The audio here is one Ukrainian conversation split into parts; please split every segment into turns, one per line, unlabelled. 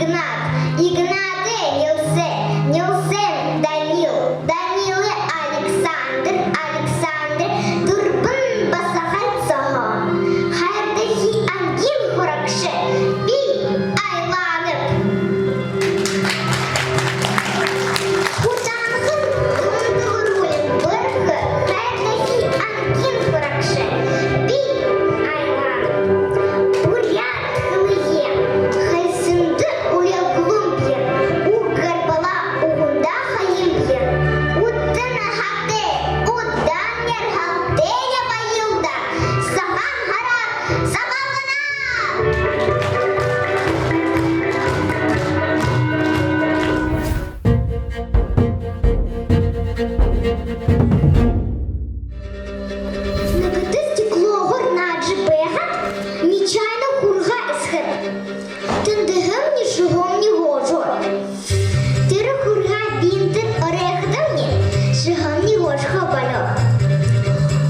Игнат, Нилсен, Данилы, Александр, Турбын басағай хайырдахи ангин хуракшы, би айланып. Хутанғын тұндығырулын бұрғы, хайырдахи ангин хуракшы, би айланып. Бурят хылые, хайсынды уяглым бер, угар бала уғында хайым бер. Уттыны хақы, удданер халтене байылда, саған харап, сағалына! Набити стекло горнаджи бегат, нечайно хурга ісхет. Тендегем нішогом ні гожо. Тири хурга бінтин орехдавні, шигам ні гожха бальох.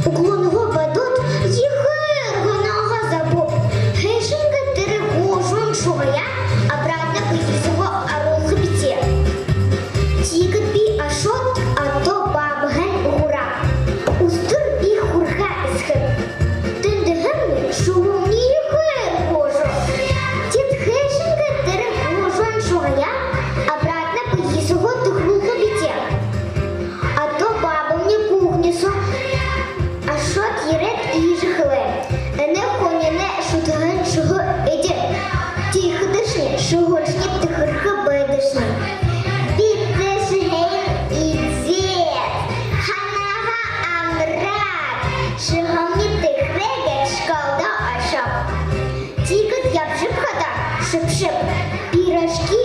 Уклонго бадут, їхер гонага забув. Хешинга тири гожон шугая, обратно поїзого арухи біте. Тікат бі ашот, а то бабген гура. Устур бі хурга ісхет. Тендегем шугом ні їхер гожо. Тіт хешинга тири гожон шугая, обратно поїзого тухлуху біте. А то бабам не кухнесу, а шот єрет і жихле. Не коняне шутген шугу еде. Ті ходишні, шугошні тихырхы байдышны. Биттешген идет, ханага амрат. Шыгамни тихрегет шкалда ашап. Тикат япшып хата, шып-шып. Пирожки